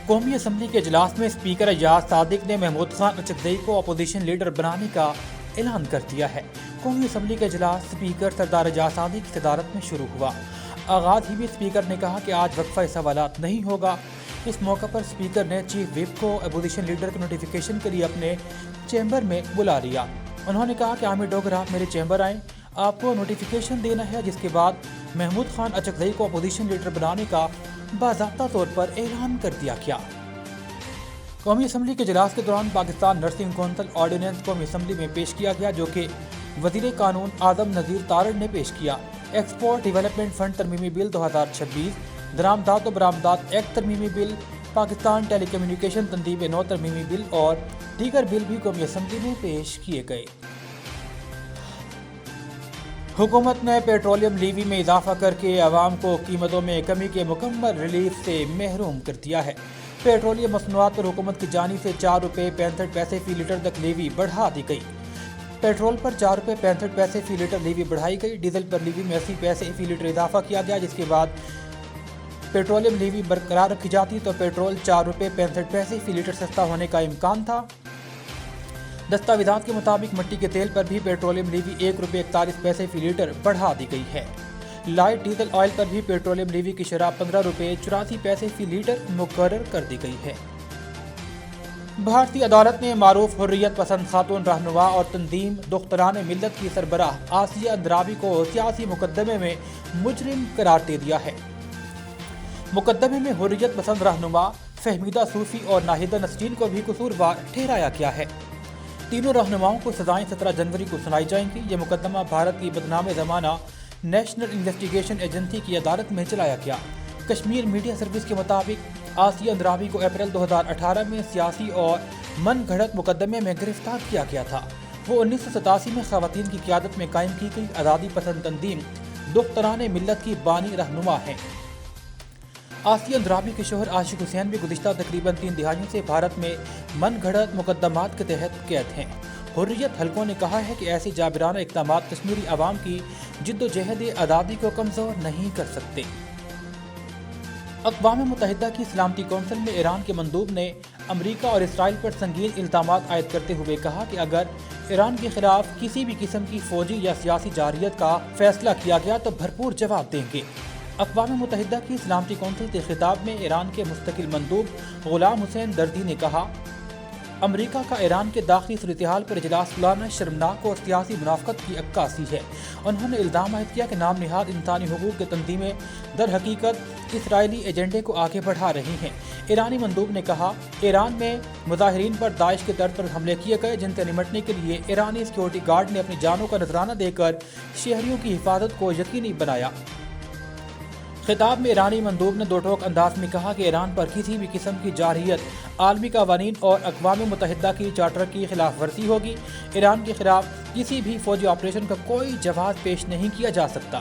قومی اسمبلی کے اجلاس میں اسپیکر ایاز صادق نے محمود خان اچکزئی کو اپوزیشن لیڈر بنانے کا اعلان کر دیا ہے۔ قومی اسمبلی کا اجلاس اسپیکر سردار ایاز صادق کی صدارت میں شروع ہوا۔ آغاز ہی میں اسپیکر نے کہا کہ آج وقفہ سوالات نہیں ہوگا۔ اس موقع پر اسپیکر نے چیف وپ کو اپوزیشن لیڈر کے نوٹیفیکیشن کے لیے اپنے چیمبر میں بلا لیا۔ انہوں نے کہا کہ عامر ڈوگر آپ میرے چیمبر آئیں، آپ کو نوٹیفیکیشن دینا ہے، جس کے بعد محمود خان اچکزئی کو اپوزیشن لیڈر بنانے کا باضابطہ طور پر اعلان کر دیا گیا۔ قومی اسمبلی کے اجلاس کے دوران پاکستان نرسنگ کونسل آرڈیننس قومی اسمبلی میں پیش کیا گیا، جو کہ وزیر قانون اعظم نذیر تارڑ نے پیش کیا۔ ایکسپورٹ ڈیولپمنٹ فنڈ ترمیمی بل 2026، درآمدات و برآمدات ایکٹ ترمیمی بل، پاکستان ٹیلی کمیونیکیشن تنظیم نو ترمیمی بل اور دیگر بل بھی قومی اسمبلی میں پیش کیے گئے۔ حکومت نے پیٹرولیم لیوی میں اضافہ کر کے عوام کو قیمتوں میں کمی کے مکمل ریلیف سے محروم کر دیا ہے۔ پیٹرولیم مصنوعات پر حکومت کی جانب سے 4 روپے 65 پیسے فی لیٹر تک لیوی بڑھا دی گئی۔ پیٹرول پر 4 روپے 65 پیسے فی لیٹر لیوی بڑھائی گئی۔ ڈیزل پر لیوی میں 80 پیسے فی لیٹر اضافہ کیا گیا، جس کے بعد پیٹرولیم لیوی برقرار رکھی جاتی تو پیٹرول 4 روپے 65 پیسے فی لیٹر سستا ہونے کا امکان تھا۔ دستاویزات کے مطابق مٹی کے تیل پر بھی پیٹرولیم لیوی 1 روپے 41 پیسے فی لیٹر بڑھا دی گئی ہے۔ لائٹ ڈیزل آئل پر بھی پیٹرولیم لیوی کی شرح 15 روپے 84 پیسے فی لیٹر مقرر کر دی گئی ہے۔ بھارتی عدالت نے معروف حریت پسند خاتون رہنما اور تنظیم دختران ملت کی سربراہ آسیہ اندرابی کو سیاسی مقدمے میں مجرم قرار دے دیا ہے۔ مقدمے میں حریت پسند رہنما فہمیدہ صوفی اور ناہیدہ نسرین کو بھی قصوروار ٹھہرایا گیا ہے۔ تینوں رہنماؤں کو سزائیں 17 جنوری کو سنائی جائیں گی۔ یہ مقدمہ بھارت کی بدنام زمانہ نیشنل انویسٹیگیشن ایجنسی کی عدالت میں چلایا گیا۔ کشمیر میڈیا سروس کے مطابق آسیہ اندرابی کو اپریل 2018 میں سیاسی اور من گھڑت مقدمے میں گرفتار کیا گیا تھا۔ وہ 1987 میں خواتین کی قیادت میں قائم کی گئی آزادی پسند تنظیم دختران ملت کی بانی رہنما ہیں۔ آسیہ اندرابی کے شوہر عاشق حسین بھی گزشتہ تقریباً 3 دہائیوں سے بھارت میں من گھڑت مقدمات کے تحت قید ہیں۔ حریت حلقوں نے کہا ہے کہ ایسے جابرانہ اقدامات کشمیری عوام کی جد و جہد آزادی کو کمزور نہیں کر سکتے۔ اقوام متحدہ کی سلامتی کونسل میں ایران کے مندوب نے امریکہ اور اسرائیل پر سنگین الزامات عائد کرتے ہوئے کہا کہ اگر ایران کے خلاف کسی بھی قسم کی فوجی یا سیاسی جارحیت کا فیصلہ کیا گیا تو بھرپور جواب دیں گے۔ اقوام متحدہ کی سلامتی کونسل کے خطاب میں ایران کے مستقل مندوب غلام حسین دردی نے کہا، امریکہ کا ایران کے داخلی صورتحال پر اجلاس بلانا شرمناک اور سیاسی منافقت کی عکاسی ہے۔ انہوں نے الزام عائد کیا کہ نام نہاد انسانی حقوق کی تنظیمیں در حقیقت اسرائیلی ایجنڈے کو آگے بڑھا رہی ہیں۔ ایرانی مندوب نے کہا، ایران میں مظاہرین پر داعش کے طرز پر حملے کیے گئے، جن سے نمٹنے کے لیے ایرانی سیکورٹی گارڈ نے اپنی جانوں کا نذرانہ دے کر شہریوں کی حفاظت کو یقینی بنایا۔ خطاب میں ایرانی مندوب نے دو ٹوک انداز میں کہا کہ ایران پر کسی بھی قسم کی جارحیت عالمی قوانین اور اقوام متحدہ کی چارٹر کی خلاف ورزی ہوگی۔ ایران کے خلاف کسی بھی فوجی آپریشن کا کوئی جواز پیش نہیں کیا جا سکتا۔